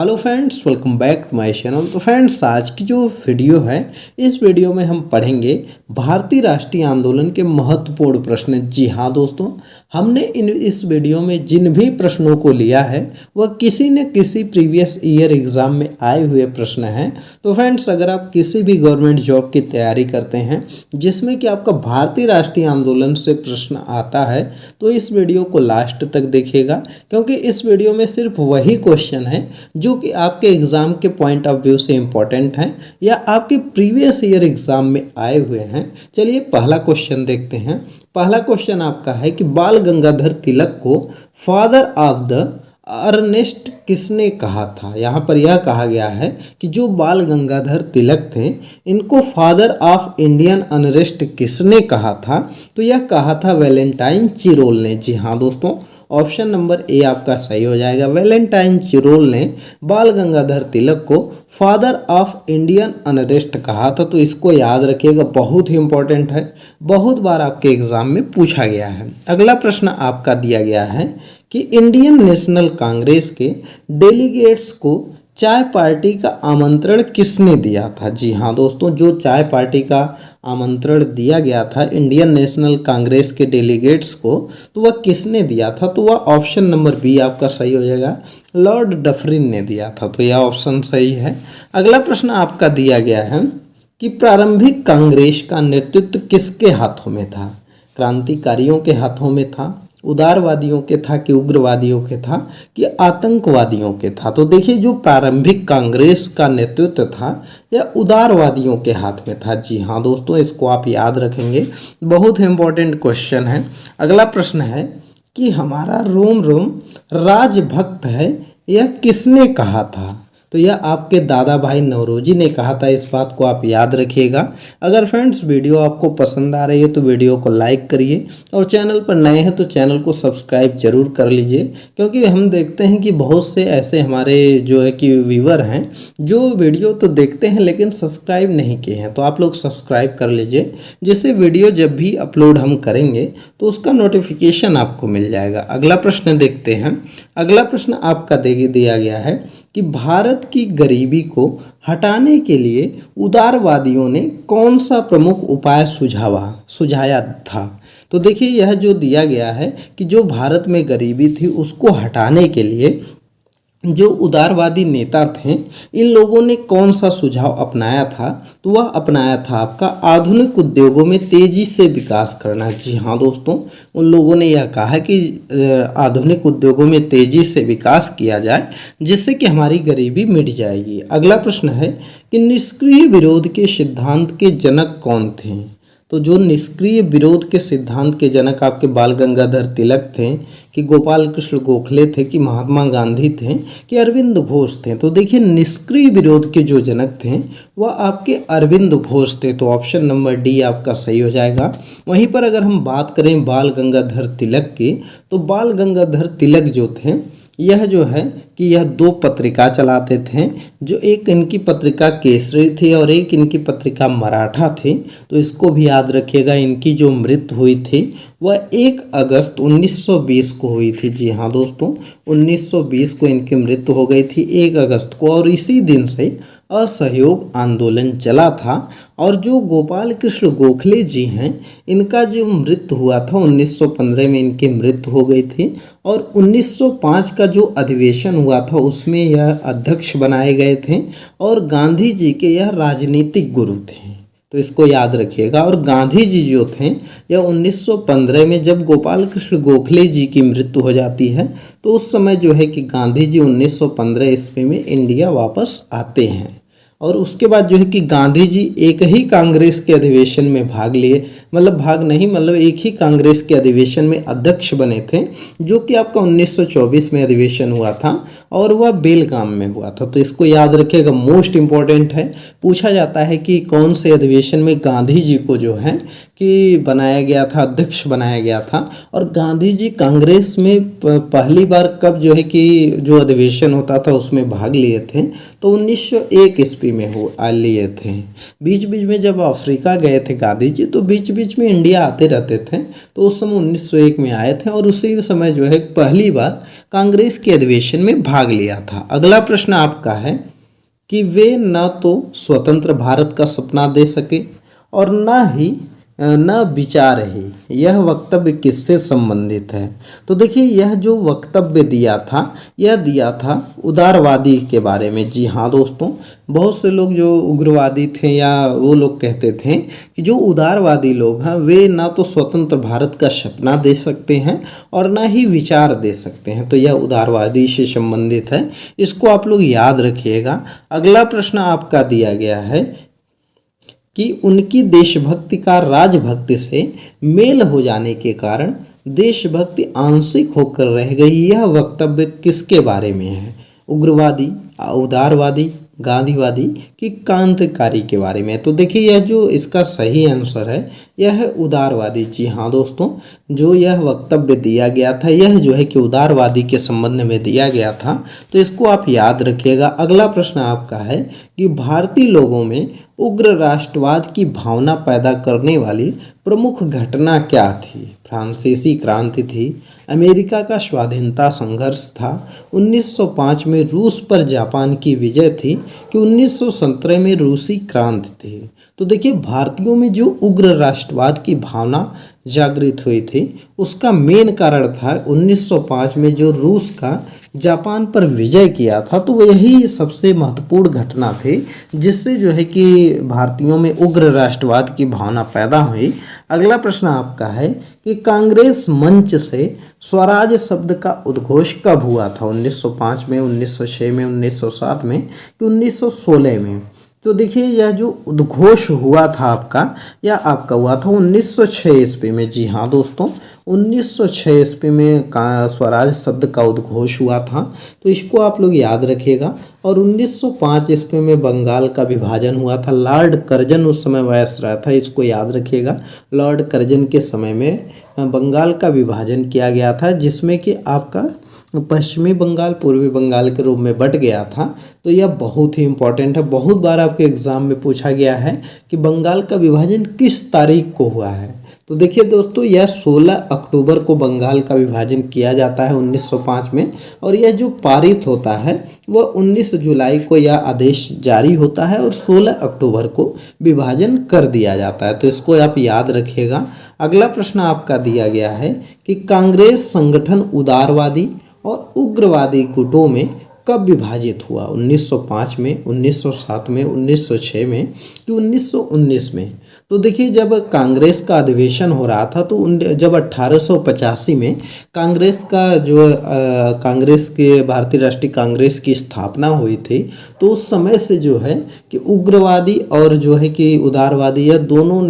Hello friends, welcome back to my channel. तो friends, आज की जो वीडियो है, इस वीडियो में हम पढ़ेंगे भारतीय राष्ट्रीय आंदोलन के महत्वपूर्ण प्रश्न। जी हाँ दोस्तों, हमने इस वीडियो में जिन भी प्रश्नों को लिया है वह किसी न किसी प्रीवियस ईयर एग्ज़ाम में आए हुए प्रश्न हैं। तो फ्रेंड्स, अगर आप किसी भी गवर्नमेंट जॉब की तैयारी करते हैं जिसमें कि आपका भारतीय राष्ट्रीय आंदोलन से प्रश्न आता है, तो इस वीडियो को लास्ट तक देखिएगा, क्योंकि इस वीडियो में सिर्फ वही क्वेश्चन है जो कि आपके एग्ज़ाम के पॉइंट ऑफ व्यू से इम्पोर्टेंट हैं या आपके प्रीवियस ईयर एग्ज़ाम में आए हुए हैं। चलिए पहला क्वेश्चन देखते हैं। पहला क्वेश्चन आपका है कि बाल गंगाधर तिलक को फादर ऑफ द अर्नेस्ट किसने कहा था। यहाँ पर यह कहा गया है कि जो बाल गंगाधर तिलक थे, इनको फादर ऑफ इंडियन अनरेस्ट किसने कहा था, तो यह कहा था वैलेंटाइन चिरोल ने। जी हाँ दोस्तों, ऑप्शन नंबर ए आपका सही हो जाएगा। वैलेंटाइन चिरोल ने बाल गंगाधर तिलक को फादर ऑफ इंडियन अनरेस्ट कहा था। तो इसको याद रखिएगा, बहुत ही इंपॉर्टेंट है, बहुत बार आपके एग्जाम में पूछा गया है। अगला प्रश्न आपका दिया गया है कि इंडियन नेशनल कांग्रेस के डेलीगेट्स को चाय पार्टी का आमंत्रण किसने दिया था। जी हाँ दोस्तों, जो चाय पार्टी का आमंत्रण दिया गया था इंडियन नेशनल कांग्रेस के डेलीगेट्स को, तो वह किसने दिया था, तो वह ऑप्शन नंबर बी आपका सही हो जाएगा, लॉर्ड डफरिन ने दिया था। तो यह ऑप्शन सही है। अगला प्रश्न आपका दिया गया है कि प्रारंभिक कांग्रेस का नेतृत्व किसके हाथों में था। क्रांतिकारियों के हाथों में था, उदारवादियों के था कि उग्रवादियों के था कि आतंकवादियों के था। तो देखिए, जो प्रारंभिक कांग्रेस का नेतृत्व था यह उदारवादियों के हाथ में था। जी हाँ दोस्तों, इसको आप याद रखेंगे, बहुत इंपॉर्टेंट क्वेश्चन है। अगला प्रश्न है कि हमारा रोम रोम राजभक्त है, यह किसने कहा था, तो यह आपके दादा भाई नौरोजी ने कहा था। इस बात को आप याद रखिएगा। अगर फ्रेंड्स वीडियो आपको पसंद आ रही है तो वीडियो को लाइक करिए, और चैनल पर नए हैं तो चैनल को सब्सक्राइब जरूर कर लीजिए, क्योंकि हम देखते हैं कि बहुत से ऐसे हमारे जो है कि व्यूवर हैं जो वीडियो तो देखते हैं लेकिन सब्सक्राइब नहीं किए हैं। तो आप लोग सब्सक्राइब कर लीजिए, जिससे वीडियो जब भी अपलोड हम करेंगे तो उसका नोटिफिकेशन आपको मिल जाएगा। अगला प्रश्न देखते हैं। अगला प्रश्न आपका दिया गया है कि भारत की गरीबी को हटाने के लिए उदारवादियों ने कौन सा प्रमुख उपाय सुझाया था। तो देखिए, यह जो दिया गया है कि जो भारत में गरीबी थी उसको हटाने के लिए जो उदारवादी नेता थे, इन लोगों ने कौन सा सुझाव अपनाया था, तो वह अपनाया था आपका आधुनिक उद्योगों में तेजी से विकास करना। जी हाँ दोस्तों, उन लोगों ने यह कहा कि आधुनिक उद्योगों में तेजी से विकास किया जाए, जिससे कि हमारी गरीबी मिट जाएगी। अगला प्रश्न है कि निष्क्रिय विरोध के सिद्धांत के जनक कौन थे। तो जो निष्क्रिय विरोध के सिद्धांत के जनक आपके बाल गंगाधर तिलक थे कि गोपाल कृष्ण गोखले थे कि महात्मा गांधी थे कि अरविंद घोष थे। तो देखिए, निष्क्रिय विरोध के जो जनक थे वह आपके अरविंद घोष थे। तो ऑप्शन नंबर डी आपका सही हो जाएगा। वहीं पर अगर हम बात करें बाल गंगाधर तिलक की, तो बाल गंगाधर तिलक जो थे यह जो है कि यह दो पत्रिका चलाते थे, जो एक इनकी पत्रिका केसरी थी और एक इनकी पत्रिका मराठा थी। तो इसको भी याद रखिएगा। इनकी जो मृत्यु हुई थी वह 1 अगस्त 1920 को हुई थी। जी हाँ दोस्तों, 1920 को इनकी मृत्यु हो गई थी 1 अगस्त को, और इसी दिन से असहयोग आंदोलन चला था। और जो गोपाल कृष्ण गोखले जी हैं, इनका जो मृत्यु हुआ था 1915 में इनकी मृत्यु हो गई थी, और 1905 का जो अधिवेशन हुआ था उसमें यह अध्यक्ष बनाए गए थे, और गांधी जी के यह राजनीतिक गुरु थे। तो इसको याद रखिएगा। और गांधी जी जो थे यह 1915 में जब गोपाल कृष्ण गोखले जी की मृत्यु हो जाती है, तो उस समय जो है कि गांधी जी 1915 ईस्वी में इंडिया वापस आते हैं। और उसके बाद जो है कि गांधी जी एक ही कांग्रेस के अधिवेशन में भाग लिए, मतलब एक ही कांग्रेस के अधिवेशन में अध्यक्ष बने थे, जो कि आपका 1924 में अधिवेशन हुआ था और वह बेलगाम में हुआ था। तो इसको याद रखिएगा, मोस्ट इम्पॉर्टेंट है। पूछा जाता है कि कौन से अधिवेशन में गांधी जी को जो है कि बनाया गया था, अध्यक्ष बनाया गया था। और गांधी जी कांग्रेस में पहली बार कब जो है कि जो अधिवेशन होता था उसमें भाग लिए थे, तो 1901 ईस्वी में लिए थे। बीच बीच में जब अफ्रीका गए थे गांधी जी, तो बीच बीच में इंडिया आते रहते थे, तो उस समय 1901 में आए थे और उसी समय जो है पहली बार कांग्रेस के अधिवेशन में भाग लिया था। अगला प्रश्न आपका है कि वे न तो स्वतंत्र भारत का सपना दे सके और न विचार ही, यह वक्तव्य किससे संबंधित है? तो देखिए, यह जो वक्तव्य दिया था, यह दिया था उदारवादी के बारे में। जी हाँ दोस्तों, बहुत से लोग जो उग्रवादी थे या वो लोग कहते थे कि जो उदारवादी लोग हैं वे ना तो स्वतंत्र भारत का सपना दे सकते हैं और ना ही विचार दे सकते हैं। तो यह उदारवादी से संबंधित है, इसको आप लोग याद रखिएगा। अगला प्रश्न आपका दिया गया है कि उनकी देशभक्ति का राजभक्ति से मेल हो जाने के कारण देशभक्ति आंशिक होकर रह गई, यह वक्तव्य किसके बारे में है? उग्रवादी, उदारवादी, गांधीवादी कि क्रांतिकारी के बारे में? तो देखिए, यह जो इसका सही आंसर है यह है उदारवादी। जी हाँ दोस्तों, जो यह वक्तव्य दिया गया था यह जो है कि उदारवादी के संबंध में दिया गया था, तो इसको आप याद रखिएगा। अगला प्रश्न आपका है कि भारतीय लोगों में उग्र राष्ट्रवाद की भावना पैदा करने वाली प्रमुख घटना क्या थी? फ्रांसीसी क्रांति थी, अमेरिका का स्वाधीनता संघर्ष था, 1905 में रूस पर जापान की विजय थी कि 1917 में रूसी क्रांति थी? तो देखिए, भारतीयों में जो उग्र राष्ट्रवाद की भावना जागृत हुई थी उसका मेन कारण था 1905 में जो रूस का जापान पर विजय किया था, तो यही सबसे महत्वपूर्ण घटना थी जिससे जो है कि भारतीयों में उग्र राष्ट्रवाद की भावना पैदा हुई। अगला प्रश्न आपका है कि कांग्रेस मंच से स्वराज शब्द का उद्घोष कब हुआ था? 1905 में, 1906 में, 1907 में कि 1916 में? तो देखिए, यह जो उद्घोष हुआ था यह आपका हुआ था 1906 ईस्वी में। जी हाँ दोस्तों, 1906 ईस्वी में स्वराज शब्द का उद्घोष हुआ था, तो इसको आप लोग याद रखिएगा। और 1905 ईस्वी में बंगाल का विभाजन हुआ था, लॉर्ड कर्जन उस समय वायसराय था, इसको याद रखिएगा। लॉर्ड कर्जन के समय में बंगाल का विभाजन किया गया था, जिसमें कि आपका पश्चिमी बंगाल पूर्वी बंगाल के रूप में बट गया था। तो यह बहुत ही इम्पोर्टेंट है, बहुत बार आपके एग्जाम में पूछा गया है कि बंगाल का विभाजन किस तारीख को हुआ है। तो देखिए दोस्तों, यह 16 अक्टूबर को बंगाल का विभाजन किया जाता है 1905 में, और यह जो पारित होता है वह 19 जुलाई को यह आदेश जारी होता है और 16 अक्टूबर को विभाजन कर दिया जाता है। तो इसको आप याद रखिएगा। अगला प्रश्न आपका दिया गया है कि कांग्रेस संगठन उदारवादी और उग्रवादी गुटों में कब विभाजित हुआ? 1905 में, 1907 में, 1906 में कि 1919 में? तो देखिए, जब कांग्रेस का अधिवेशन हो रहा था तो जब 1885 में कांग्रेस का जो कांग्रेस के भारतीय राष्ट्रीय कांग्रेस की स्थापना हुई थी, तो उस समय से जो है कि उग्रवादी और जो है कि उदारवादी यह दोनों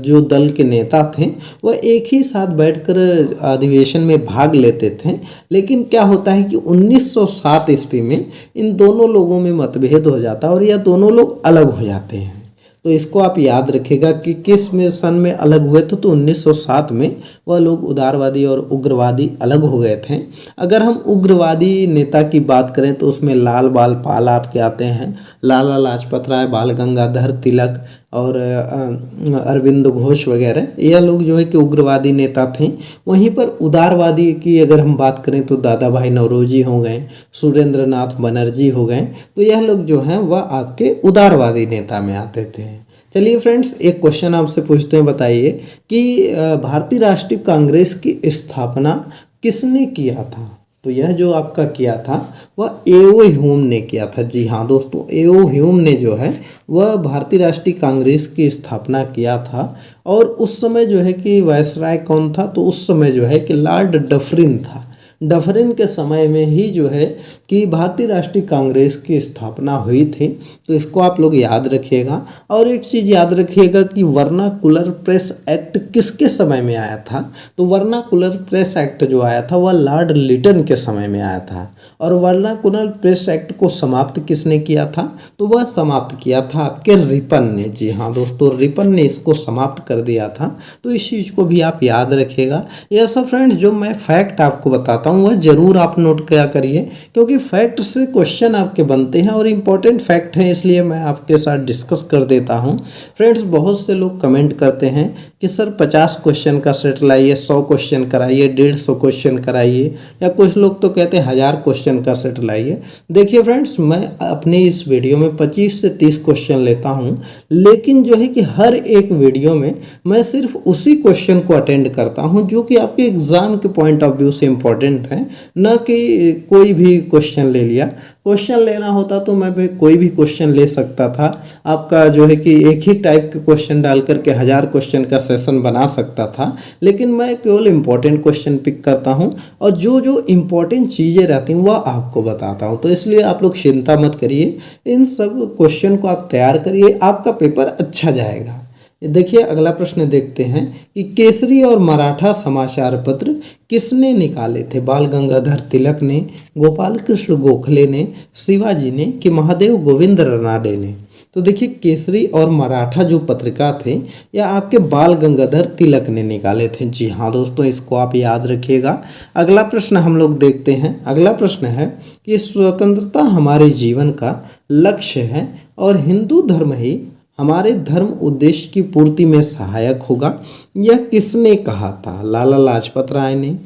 जो दल के नेता थे वह एक ही साथ बैठकर अधिवेशन में भाग लेते थे। लेकिन क्या होता है कि 1907 ईस्वी में इन दोनों लोगों में मतभेद हो जाता है और यह दोनों लोग अलग हो जाते हैं। तो इसको आप याद रखिएगा कि किस में सन में अलग हुए थे, तो 1907 में वह लोग उदारवादी और उग्रवादी अलग हो गए थे। अगर हम उग्रवादी नेता की बात करें तो उसमें लाल बाल पाल आपके आते हैं, लाला लाजपत राय, बाल गंगाधर तिलक और अरविंद घोष वगैरह, यह लोग जो है कि उग्रवादी नेता थे। वहीं पर उदारवादी की अगर हम बात करें तो दादा भाई नौरोजी हो गए, सुरेंद्र नाथ बनर्जी हो गए, तो यह लोग जो हैं वह आपके उदारवादी नेता में आते थे। चलिए फ्रेंड्स, एक क्वेश्चन आपसे पूछते हैं, बताइए कि भारतीय राष्ट्रीय कांग्रेस की स्थापना किसने किया था? तो यह जो आपका किया था वह एओ ह्यूम ने किया था। जी हाँ दोस्तों, एओ ह्यूम ने जो है वह भारतीय राष्ट्रीय कांग्रेस की स्थापना किया था। और उस समय जो है कि वायसराय कौन था? तो उस समय जो है कि लॉर्ड डफरिन था। डफरिन के समय में ही जो है कि भारतीय राष्ट्रीय कांग्रेस की स्थापना हुई थी। तो इसको आप लोग याद रखिएगा। और एक चीज़ याद रखिएगा कि वर्नाकुलर प्रेस एक्ट किसके समय में आया था। तो वर्नाकुलर प्रेस एक्ट जो आया था वह लॉर्ड लिटन के समय में आया था। और वर्नाकुलर प्रेस एक्ट को समाप्त किसने किया था। तो वह समाप्त किया था आपके रिपन ने। जी हाँ दोस्तों, रिपन ने इसको समाप्त कर दिया था। तो इस चीज़ को भी आप याद रखिएगा। यह सब फ्रेंड्स जो मैं फैक्ट आपको बताता हूँ वह ज़रूर आप नोट किया करिए, क्योंकि फैक्ट से क्वेश्चन आपके बनते हैं और इम्पोर्टेंट फैक्ट हैं, इसलिए मैं आपके साथ डिस्कस कर देता हूँ। फ्रेंड्स बहुत से लोग कमेंट करते हैं कि सर 50 क्वेश्चन का सेट लाइए, 100 क्वेश्चन कराइए, 150 क्वेश्चन कराइए, या कुछ लोग तो कहते हैं 1000 क्वेश्चन का सेट लाइए। देखिए फ्रेंड्स, मैं अपने इस वीडियो में 25 से 30 क्वेश्चन लेता हूँ, लेकिन जो है कि हर एक वीडियो में मैं सिर्फ उसी क्वेश्चन को अटेंड करता हूँ जो कि आपके एग्ज़ाम के पॉइंट ऑफ व्यू से इम्पोर्टेंट है, न कि कोई भी क्वेश्चन ले लिया। क्वेश्चन लेना होता तो मैं भी कोई भी क्वेश्चन ले सकता था, आपका जो है कि एक ही टाइप के क्वेश्चन डाल करके 1000 क्वेश्चन का सेशन बना सकता था, लेकिन मैं केवल इम्पोर्टेंट क्वेश्चन पिक करता हूं और जो जो इम्पोर्टेंट चीज़ें रहती हैं वह आपको बताता हूं। तो इसलिए आप लोग चिंता मत करिए, इन सब क्वेश्चन को आप तैयार करिए, आपका पेपर अच्छा जाएगा। देखिए अगला प्रश्न देखते हैं कि केसरी और मराठा समाचार पत्र किसने निकाले थे। बाल गंगाधर तिलक ने, गोपाल कृष्ण गोखले ने, शिवाजी ने, कि महादेव गोविंद रानडे ने। तो देखिए केसरी और मराठा जो पत्रिका थे या आपके बाल गंगाधर तिलक ने निकाले थे। जी हाँ दोस्तों, इसको आप याद रखिएगा। अगला प्रश्न हम लोग देखते हैं। अगला प्रश्न है कि स्वतंत्रता हमारे जीवन का लक्ष्य है और हिंदू धर्म ही हमारे धर्म उद्देश्य की पूर्ति में सहायक होगा। यह किसने कहा था। लाला लाजपत राय ने,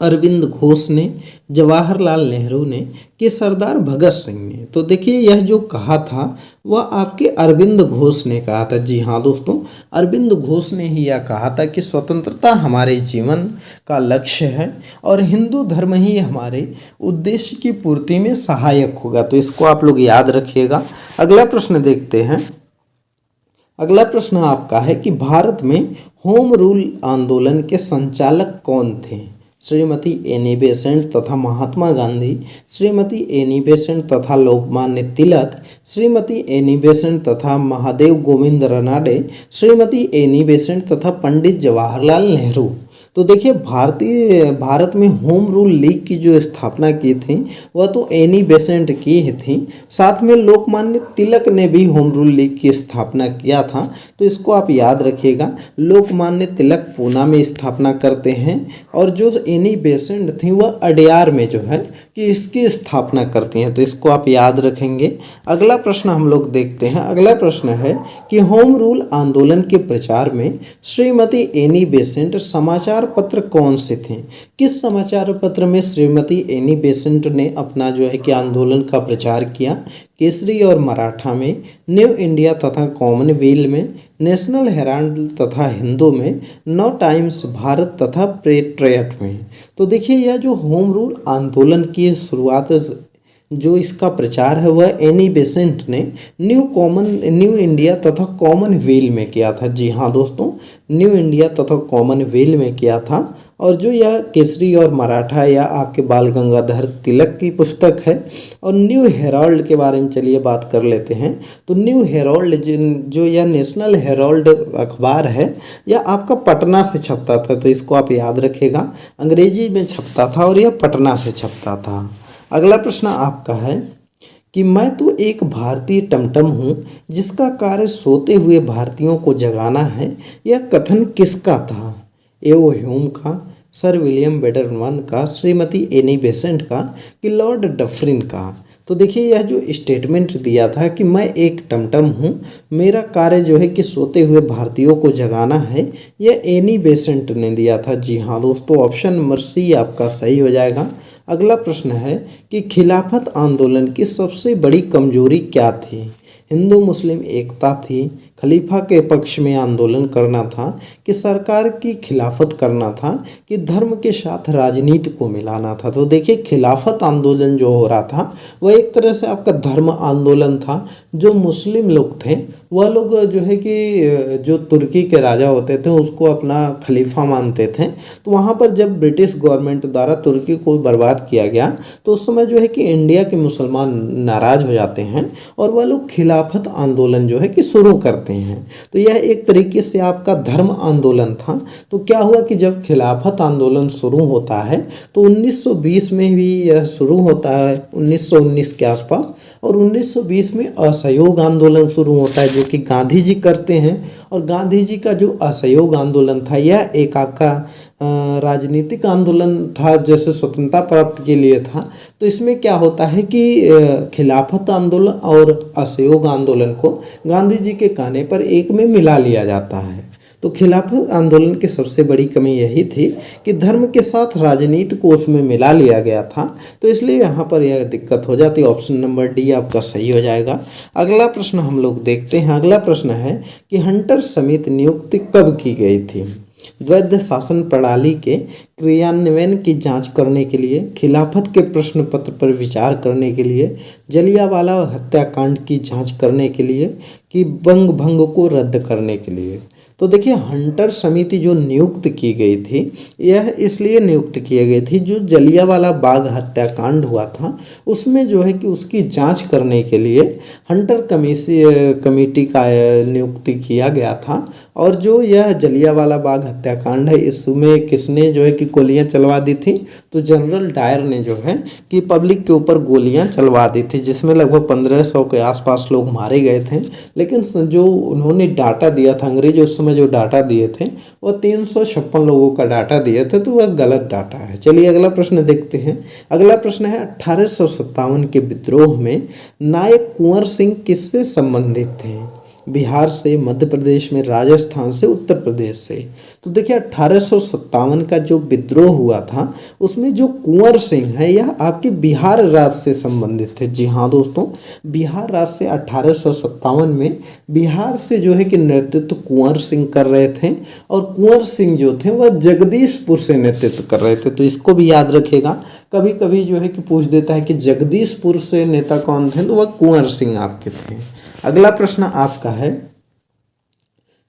अरविंद घोष ने, जवाहरलाल नेहरू ने, कि सरदार भगत सिंह ने। तो देखिए यह जो कहा था वह आपके अरविंद घोष ने कहा था। जी हाँ दोस्तों, अरविंद घोष ने ही यह कहा था कि स्वतंत्रता हमारे जीवन का लक्ष्य है और हिंदू धर्म ही हमारे उद्देश्य की पूर्ति में सहायक होगा। तो इसको आप लोग याद रखिएगा। अगला प्रश्न देखते हैं। अगला प्रश्न आपका है कि भारत में होम रूल आंदोलन के संचालक कौन थे। श्रीमती एनी बेसेंट तथा महात्मा गांधी, श्रीमती एनी बेसेंट तथा लोकमान्य तिलक, श्रीमती एनी बेसेंट तथा महादेव गोविंद रानडे, श्रीमती एनी बेसेंट तथा पंडित जवाहरलाल नेहरू। तो देखिए भारत में होम रूल लीग की जो स्थापना की थी वह तो एनी बेसेंट की ही थी, साथ में लोकमान्य तिलक ने भी होम रूल लीग की स्थापना किया था। तो इसको आप याद रखिएगा। लोकमान्य तिलक पूना में स्थापना करते हैं और जो एनी बेसेंट थी वह अडयार में जो है कि इसकी स्थापना करती हैं। तो इसको आप याद रखेंगे। अगला प्रश्न हम लोग देखते हैं। अगला प्रश्न है कि होम रूल आंदोलन के प्रचार में श्रीमती एनी बेसेंट समाचार पत्र कौन से थे। किस समाचार पत्र में श्रीमती एनी बेसेंट ने अपना जो है कि आंदोलन का प्रचार किया। केसरी और मराठा में, न्यू इंडिया तथा कॉमनवेल्थ में, नेशनल हेराल्ड तथा हिंदू में, नौ टाइम्स भारत तथा पेट्रियट में। तो देखिए यह जो होम रूल आंदोलन की शुरुआत जो इसका प्रचार है वह एनी बेसेंट ने न्यू इंडिया तथा कॉमनवेल्थ में किया था। जी हाँ दोस्तों, न्यू इंडिया तथा कॉमनवेल्थ में किया था। और जो यह केसरी और मराठा या आपके बाल गंगाधर तिलक की पुस्तक है। और न्यू हेराल्ड के बारे में चलिए बात कर लेते हैं। तो न्यू हेराल्ड जो यह नेशनल हेराल्ड अखबार है यह आपका पटना से छपता था। तो इसको आप याद रखिएगा, अंग्रेजी में छपता था और यह पटना से छपता था। अगला प्रश्न आपका है कि मैं तो एक भारतीय टमटम हूँ जिसका कार्य सोते हुए भारतीयों को जगाना है। यह कथन किसका था। एओ ह्यूम का, सर विलियम बेडरमन का, श्रीमती एनी बेसेंट का, कि लॉर्ड डफरिन का। तो देखिए यह जो स्टेटमेंट दिया था कि मैं एक टमटम हूँ, मेरा कार्य जो है कि सोते हुए भारतीयों को जगाना है, यह एनी बेसेंट ने दिया था। जी हाँ दोस्तों, ऑप्शन नंबर सी आपका सही हो जाएगा। अगला प्रश्न है कि खिलाफत आंदोलन की सबसे बड़ी कमजोरी क्या थी। हिंदू मुस्लिम एकता थी, खलीफा के पक्ष में आंदोलन करना था, कि सरकार की खिलाफत करना था, कि धर्म के साथ राजनीति को मिलाना था। तो देखिए खिलाफत आंदोलन जो हो रहा था वह एक तरह से आपका धर्म आंदोलन था। जो मुस्लिम लोग थे वह लोग जो है कि जो तुर्की के राजा होते थे उसको अपना खलीफा मानते थे। तो वहाँ पर जब ब्रिटिश गवर्नमेंट द्वारा तुर्की को बर्बाद किया गया तो उस समय जो है कि इंडिया के मुसलमान नाराज हो जाते हैं और वह लोग खिलाफत आंदोलन जो है कि शुरू करते हैं। तो यह एक तरीके से आपका धर्म आंदोलन था। तो क्या हुआ कि जब खिलाफत आंदोलन शुरू होता है तो 1920 में भी यह शुरू होता है, 1919 के आसपास, और 1920 में असहयोग आंदोलन शुरू होता है जो कि गांधी जी करते हैं। और गांधी जी का जो असहयोग आंदोलन था यह एक आपका राजनीतिक आंदोलन था, जैसे स्वतंत्रता प्राप्त के लिए था। तो इसमें क्या होता है कि खिलाफत आंदोलन और असहयोग आंदोलन को गांधी जी के कहने पर एक में मिला लिया जाता है। तो खिलाफत आंदोलन की सबसे बड़ी कमी यही थी कि धर्म के साथ राजनीति को उसमें मिला लिया गया था। तो इसलिए यहाँ पर यह दिक्कत हो जाती है। ऑप्शन नंबर डी आपका सही हो जाएगा। अगला प्रश्न हम लोग देखते हैं। अगला प्रश्न है कि हंटर समिति नियुक्ति कब की गई थी? द्वैध शासन प्रणाली के क्रियान्वयन की जांच करने के लिए, खिलाफत के प्रश्न पत्र पर विचार करने के लिए, जलियांवाला हत्याकांड की जांच करने के लिए, कि बंग भंग को रद्द करने के लिए। तो देखिए हंटर समिति जो नियुक्त की गई थी यह इसलिए नियुक्त की गई थी, जो जलियांवाला बाग हत्याकांड हुआ था उसमें जो है कि उसकी जांच करने के लिए हंटर कमेटी का नियुक्ति किया गया था। और जो यह जलियांवाला बाग हत्याकांड है इसमें किसने जो है कि गोलियां चलवा दी थी? तो जनरल डायर ने जो है कि पब्लिक के ऊपर गोलियां चलवा दी थी, जिसमें लगभग 1500 के आसपास लोग मारे गए थे। लेकिन जो उन्होंने डाटा दिया था, अंग्रेज उस समय जो डाटा दिए थे वो 356 लोगों का डाटा दिए थे, तो वह गलत डाटा है। चलिए अगला प्रश्न देखते हैं। अगला प्रश्न है 1857 के विद्रोह में नायक कुंवर सिंह किससे संबंधित थे? बिहार से, मध्य प्रदेश में, राजस्थान से, उत्तर प्रदेश से। तो देखिए 1857 का जो विद्रोह हुआ था उसमें जो कुंवर सिंह है यह आपके बिहार राज्य से संबंधित थे। जी हाँ दोस्तों, बिहार राज्य से 1857 में बिहार से जो है कि नेतृत्व कुंवर सिंह कर रहे थे। और कुंवर सिंह जो थे वह जगदीशपुर से नेतृत्व कर रहे थे। तो इसको भी याद रखेगा, कभी कभी जो है कि पूछ देता है कि जगदीशपुर से नेता कौन थे, तो वह कुंवर सिंह आपके थे। अगला प्रश्न आपका है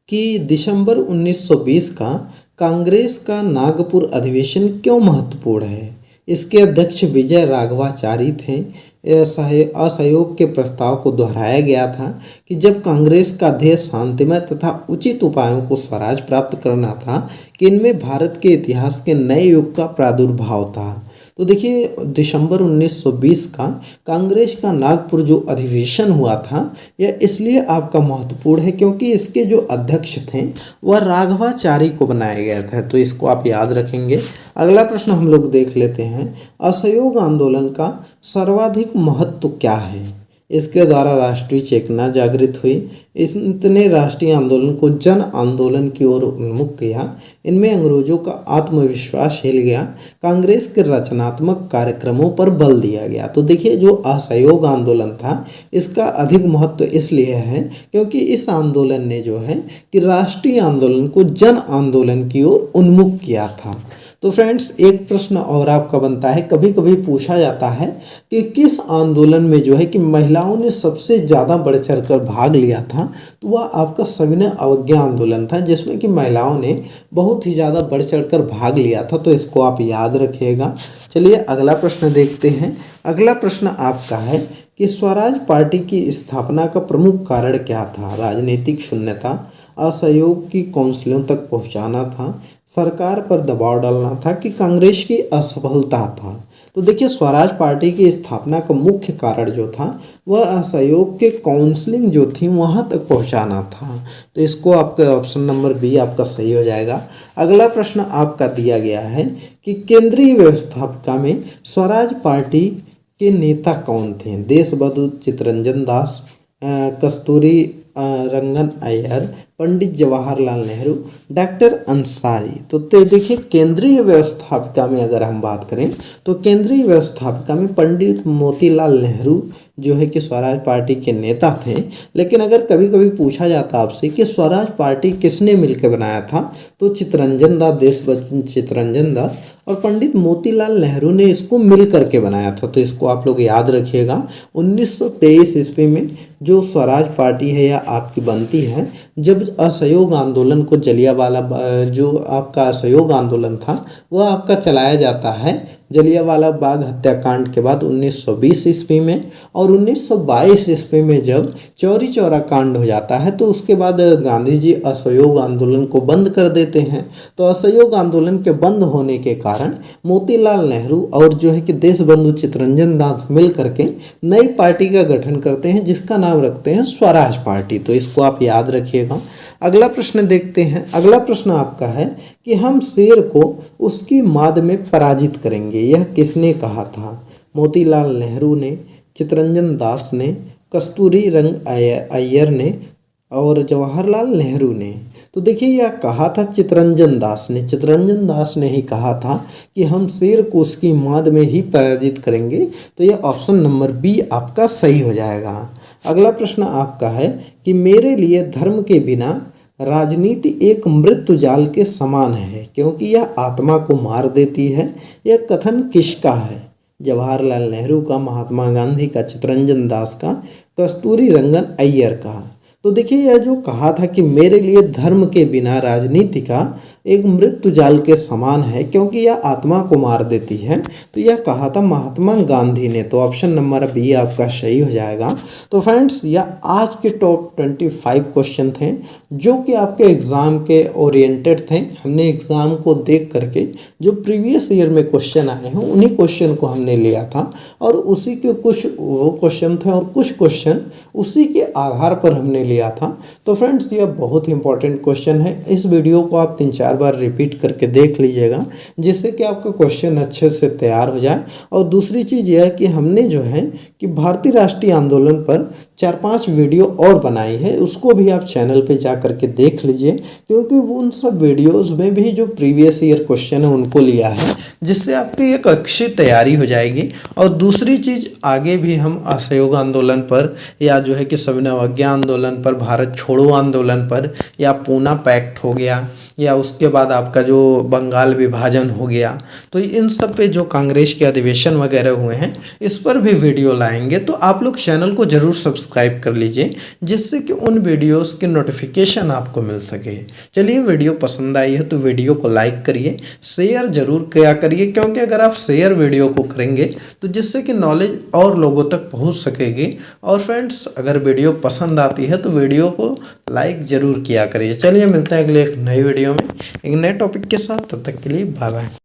कि दिसंबर 1920 का कांग्रेस का नागपुर अधिवेशन क्यों महत्वपूर्ण है? इसके अध्यक्ष विजय राघवाचारी थे। असहयोग के प्रस्ताव को दोहराया गया था कि जब कांग्रेस का ध्येय शांतिमय तथा उचित उपायों को स्वराज प्राप्त करना था, कि इनमें भारत के इतिहास के नए युग का प्रादुर्भाव था। तो देखिए दिसंबर 1920 का कांग्रेस का नागपुर जो अधिवेशन हुआ था यह इसलिए आपका महत्वपूर्ण है क्योंकि इसके जो अध्यक्ष थे वह राघवाचारी को बनाया गया था। तो इसको आप याद रखेंगे। अगला प्रश्न हम लोग देख लेते हैं। असहयोग आंदोलन का सर्वाधिक महत्व क्या है? इसके द्वारा राष्ट्रीय चेतना जागृत हुई। इसने राष्ट्रीय आंदोलन को जन आंदोलन की ओर उन्मुख किया। इनमें अंग्रेजों का आत्मविश्वास हिल गया। कांग्रेस के रचनात्मक कार्यक्रमों पर बल दिया गया। तो देखिए जो असहयोग आंदोलन था इसका अधिक महत्व इसलिए है क्योंकि इस आंदोलन ने जो है कि राष्ट्रीय आंदोलन को जन आंदोलन की ओर उन्मुख किया था। तो फ्रेंड्स एक प्रश्न और आपका बनता है, कभी कभी पूछा जाता है कि किस आंदोलन में जो है कि महिलाओं ने सबसे ज़्यादा बढ़ चढ़ कर भाग लिया था? तो वह आपका सविनय अवज्ञा आंदोलन था जिसमें कि महिलाओं ने बहुत ही ज़्यादा बढ़ चढ़ कर भाग लिया था। तो इसको आप याद रखिएगा। चलिए अगला प्रश्न देखते हैं। अगला प्रश्न आपका है कि स्वराज पार्टी की स्थापना का प्रमुख कारण क्या था? राजनीतिक शून्यता, असहयोग की काउंसिलों तक पहुंचाना था, सरकार पर दबाव डालना था, कि कांग्रेस की असफलता था? तो देखिए स्वराज पार्टी की स्थापना का मुख्य कारण जो था वह असहयोग के काउंसलिंग जो थी वहाँ तक पहुँचाना था। तो इसको आपका ऑप्शन नंबर बी आपका सही हो जाएगा। अगला प्रश्न आपका दिया गया है कि केंद्रीय व्यवस्थापिका में स्वराज पार्टी के नेता कौन थे? देशबंधु चित्तरंजन दास, कस्तूरी रंगन अय्यर, पंडित जवाहरलाल नेहरू, डॉक्टर अंसारी। तो देखिए केंद्रीय व्यवस्थापिका में अगर हम बात करें तो केंद्रीय व्यवस्थापिका में पंडित मोतीलाल नेहरू, जो है कि स्वराज पार्टी के नेता थे। लेकिन अगर कभी कभी पूछा जाता आपसे कि स्वराज पार्टी किसने मिलकर बनाया था, तो चित्तरंजन दास, देशबंधु चित्तरंजन दास और पंडित मोतीलाल नेहरू ने इसको मिल करके बनाया था। तो इसको आप लोग याद रखिएगा। 1923 ईस्वी में जो स्वराज पार्टी है या आपकी बनती है, जब असहयोग आंदोलन को जो आपका असहयोग आंदोलन था वह आपका चलाया जाता है जलियांवाला बाग हत्याकांड के बाद 1920 ईस्वी में। और 1922 ईस्वी में जब चौरी चौरा कांड हो जाता है, तो उसके बाद गांधी जी असहयोग आंदोलन को बंद कर देते हैं। तो असहयोग आंदोलन के बंद होने के कारण मोतीलाल नेहरू और जो है कि देशबंधु चित्तरंजन दास मिल करके नई पार्टी का गठन करते हैं, जिसका नाम रखते हैं स्वराज पार्टी। तो इसको आप याद रखिएगा। अगला प्रश्न देखते हैं। अगला प्रश्न आपका है कि हम शेर को उसकी माद में पराजित करेंगे, यह किसने कहा था? मोतीलाल नेहरू ने, चित्तरंजन दास ने, कस्तूरी रंग अय्यर ने और जवाहरलाल नेहरू ने। तो देखिए, यह कहा था चित्तरंजन दास ने। चित्तरंजन दास ने ही कहा था कि हम शेर को उसकी माद में ही पराजित करेंगे। तो यह ऑप्शन नंबर बी आपका सही हो जाएगा। अगला प्रश्न आपका है कि मेरे लिए धर्म के बिना राजनीति एक मृत्यु जाल के समान है, क्योंकि यह आत्मा को मार देती है। यह कथन किसका है? जवाहरलाल नेहरू का, महात्मा गांधी का, चित्तरंजन दास का, कस्तूरी रंगन अय्यर का। तो देखिए, यह जो कहा था कि मेरे लिए धर्म के बिना राजनीति का एक मृत्यु जाल के समान है, क्योंकि यह आत्मा को मार देती है, तो यह कहा था महात्मा गांधी ने। तो ऑप्शन नंबर बी आपका सही हो जाएगा। तो फ्रेंड्स, यह आज के टॉप 25 क्वेश्चन थे जो कि आपके एग्ज़ाम के ओरिएंटेड थे। हमने एग्ज़ाम को देख करके जो प्रीवियस ईयर में क्वेश्चन आए हैं उन्हीं क्वेश्चन को हमने लिया था, और उसी के कुछ वो क्वेश्चन थे और कुछ क्वेश्चन उसी के आधार पर हमने लिया था। तो फ्रेंड्स, यह बहुत ही इंपॉर्टेंट क्वेश्चन है। इस वीडियो को आप 3-4 बार रिपीट करके देख लीजिएगा, जिससे कि आपका क्वेश्चन अच्छे से तैयार हो जाए। और दूसरी चीज़ यह है कि हमने जो है कि भारतीय राष्ट्रीय आंदोलन पर 4-5 वीडियो और बनाई है, उसको भी आप चैनल पे जा करके देख लीजिए, क्योंकि उन सब वीडियोस में भी जो प्रीवियस ईयर क्वेश्चन है उनको लिया है, जिससे आपकी एक अच्छी तैयारी हो जाएगी। और दूसरी चीज़, आगे भी हम असहयोग आंदोलन पर या जो है कि सविनय अवज्ञा आंदोलन पर, भारत छोड़ो आंदोलन पर, या पूना पैक्ट हो गया, या उसके बाद आपका जो बंगाल विभाजन हो गया, तो इन सब पे जो कांग्रेस के अधिवेशन वगैरह हुए हैं इस पर भी वीडियो लाएंगे। तो आप लोग चैनल को ज़रूर सब्सक्राइब कर लीजिए, जिससे कि उन वीडियोस के नोटिफिकेशन आपको मिल सके। चलिए, वीडियो पसंद आई है तो वीडियो को लाइक करिए, शेयर ज़रूर किया करिए, क्योंकि अगर आप शेयर वीडियो को करेंगे तो जिससे कि नॉलेज और लोगों तक पहुँच सकेगी। और फ्रेंड्स, अगर वीडियो पसंद आती है तो वीडियो को लाइक ज़रूर किया करिए। चलिए, मिलते हैं अगले एक नई वीडियो में एक नए टॉपिक के साथ। तब तक के लिए बाय बाय।